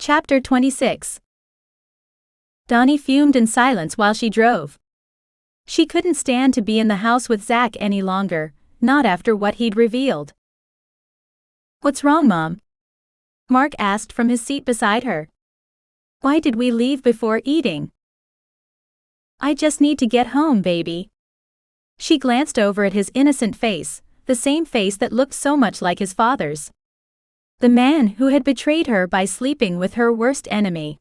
Chapter 26. Dani fumed in silence while she drove. She couldn't stand to be in the house with Zach any longer, not after what he'd revealed. "What's wrong, Mom?" Mark asked from his seat beside her. "Why did we leave before eating?" "I just need to get home, baby." She glanced over at his innocent face, the same face that looked so much like his father's. The man who had betrayed her by sleeping with her worst enemy.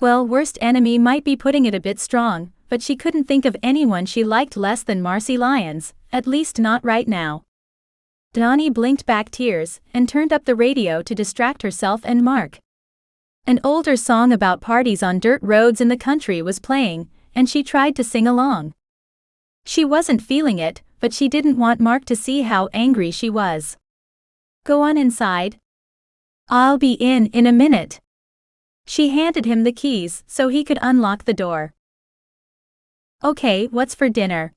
Well, worst enemy might be putting it a bit strong, but she couldn't think of anyone she liked less than Marcy Lyons, at least not right now. Dani blinked back tears and turned up the radio to distract herself and Mark. An older song about parties on dirt roads in the country was playing, and she tried to sing along. She wasn't feeling it, but she didn't want Mark to see how angry she was. "Go on inside. I'll be in a minute." She handed him the keys so he could unlock the door. "Okay, what's for dinner?"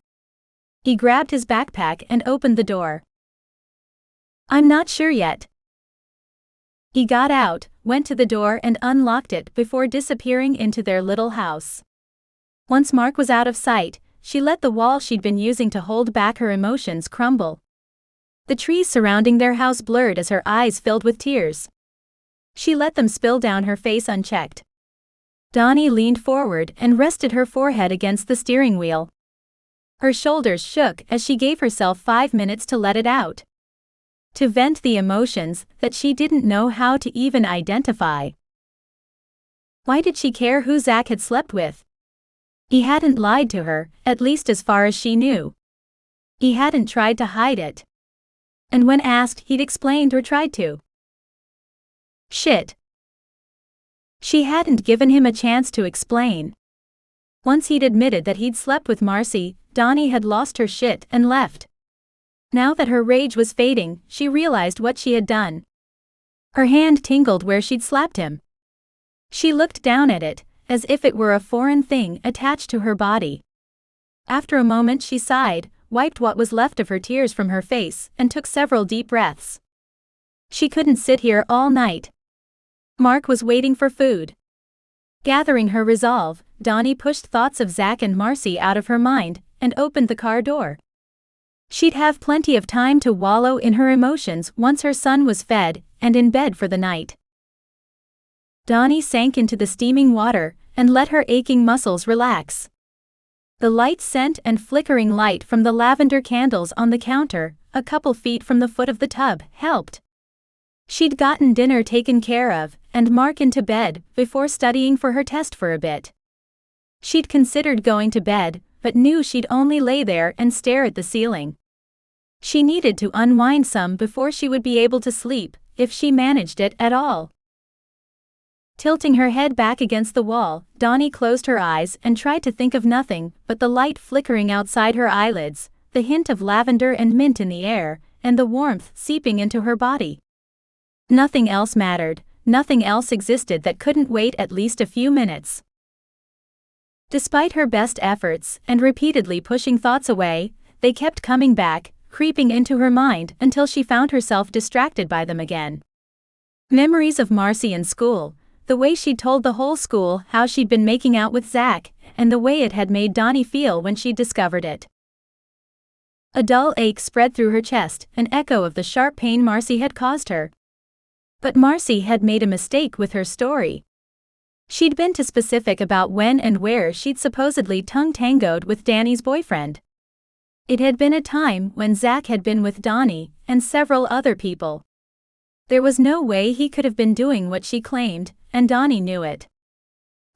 He grabbed his backpack and opened the door. "I'm not sure yet." He got out, went to the door and unlocked it before disappearing into their little house. Once Mark was out of sight, she let the wall she'd been using to hold back her emotions crumble. The trees surrounding their house blurred as her eyes filled with tears. She let them spill down her face unchecked. Dani leaned forward and rested her forehead against the steering wheel. Her shoulders shook as she gave herself 5 minutes to let it out. To vent the emotions that she didn't know how to even identify. Why did she care who Zach had slept with? He hadn't lied to her, at least as far as she knew. He hadn't tried to hide it. And when asked, he'd explained or tried to. Shit. She hadn't given him a chance to explain. Once he'd admitted that he'd slept with Marcy, Dani had lost her shit and left. Now that her rage was fading, she realized what she had done. Her hand tingled where she'd slapped him. She looked down at it, as if it were a foreign thing attached to her body. After a moment she sighed, wiped what was left of her tears from her face, and took several deep breaths. She couldn't sit here all night. Mark was waiting for food. Gathering her resolve, Dani pushed thoughts of Zach and Marcy out of her mind, and opened the car door. She'd have plenty of time to wallow in her emotions once her son was fed and in bed for the night. Dani sank into the steaming water and let her aching muscles relax. The light scent and flickering light from the lavender candles on the counter, a couple feet from the foot of the tub, helped. She'd gotten dinner taken care of and Mark into bed before studying for her test for a bit. She'd considered going to bed, but knew she'd only lay there and stare at the ceiling. She needed to unwind some before she would be able to sleep, if she managed it at all. Tilting her head back against the wall, Dani closed her eyes and tried to think of nothing but the light flickering outside her eyelids, the hint of lavender and mint in the air, and the warmth seeping into her body. Nothing else mattered, nothing else existed that couldn't wait at least a few minutes. Despite her best efforts and repeatedly pushing thoughts away, they kept coming back, creeping into her mind until she found herself distracted by them again. Memories of Marcy in school, the way she'd told the whole school how she'd been making out with Zach, and the way it had made Dani feel when she'd discovered it. A dull ache spread through her chest, an echo of the sharp pain Marcy had caused her. But Marcy had made a mistake with her story. She'd been too specific about when and where she'd supposedly tongue-tangoed with Dani's boyfriend. It had been a time when Zach had been with Dani and several other people. There was no way he could have been doing what she claimed, and Dani knew it.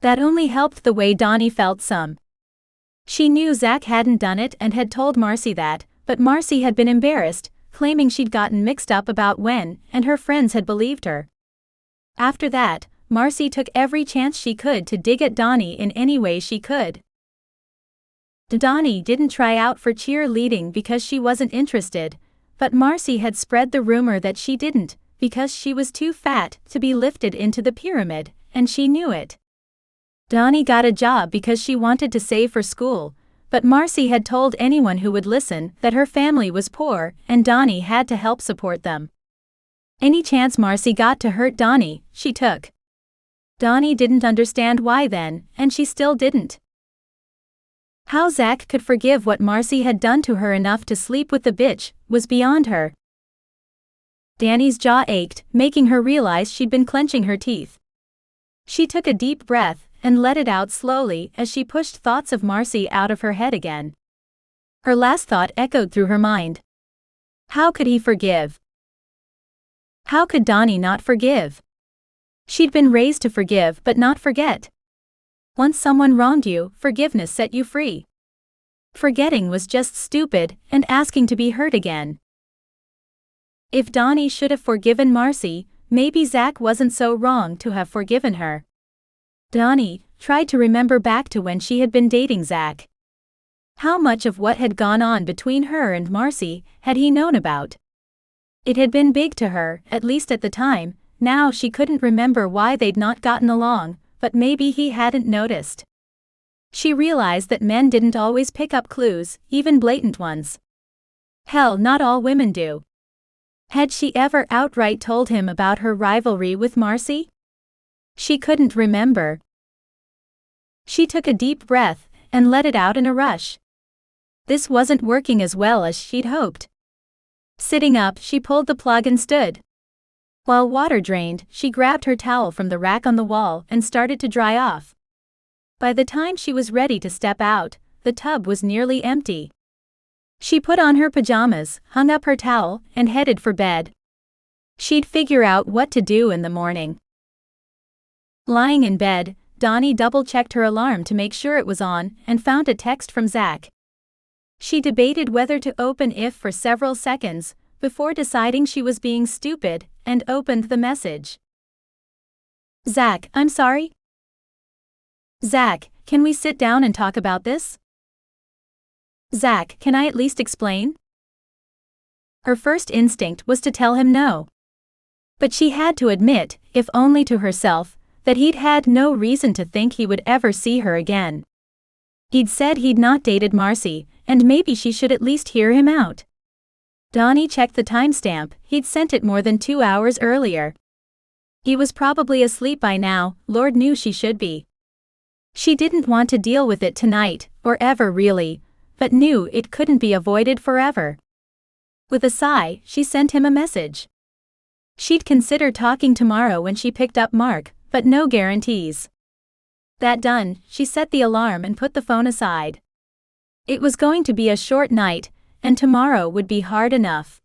That only helped the way Dani felt some. She knew Zach hadn't done it and had told Marcy that, but Marcy had been embarrassed, claiming she'd gotten mixed up about when, and her friends had believed her. After that, Marcy took every chance she could to dig at Dani in any way she could. Dani didn't try out for cheerleading because she wasn't interested, but Marcy had spread the rumor that she didn't, because she was too fat to be lifted into the pyramid, and she knew it. Dani got a job because she wanted to save for school, but Marcy had told anyone who would listen that her family was poor and Dani had to help support them. Any chance Marcy got to hurt Dani, she took. Dani didn't understand why then, and she still didn't. How Zach could forgive what Marcy had done to her enough to sleep with the bitch was beyond her. Dani's jaw ached, making her realize she'd been clenching her teeth. She took a deep breath and let it out slowly as she pushed thoughts of Marcy out of her head again. Her last thought echoed through her mind. How could he forgive? How could Dani not forgive? She'd been raised to forgive but not forget. Once someone wronged you, forgiveness set you free. Forgetting was just stupid and asking to be hurt again. If Dani should have forgiven Marcy, maybe Zach wasn't so wrong to have forgiven her. Dani tried to remember back to when she had been dating Zach. How much of what had gone on between her and Marcy had he known about? It had been big to her, at least at the time. Now she couldn't remember why they'd not gotten along, but maybe he hadn't noticed. She realized that men didn't always pick up clues, even blatant ones. Hell, not all women do. Had she ever outright told him about her rivalry with Marcy? She couldn't remember. She took a deep breath and let it out in a rush. This wasn't working as well as she'd hoped. Sitting up, she pulled the plug and stood. While water drained, she grabbed her towel from the rack on the wall and started to dry off. By the time she was ready to step out, the tub was nearly empty. She put on her pajamas, hung up her towel, and headed for bed. She'd figure out what to do in the morning. Lying in bed, Dani double-checked her alarm to make sure it was on and found a text from Zach. She debated whether to open it for several seconds before deciding she was being stupid and opened the message. Zach, I'm sorry. Zach, can we sit down and talk about this? Zach, can I at least explain? Her first instinct was to tell him no. But she had to admit, if only to herself, that he'd had no reason to think he would ever see her again. He'd said he'd not dated Marcy, and maybe she should at least hear him out. Dani checked the timestamp. He'd sent it more than 2 hours earlier. He was probably asleep by now, Lord knew she should be. She didn't want to deal with it tonight, or ever really, but knew it couldn't be avoided forever. With a sigh, she sent him a message. She'd consider talking tomorrow when she picked up Mark, but no guarantees. That done, she set the alarm and put the phone aside. It was going to be a short night, and tomorrow would be hard enough.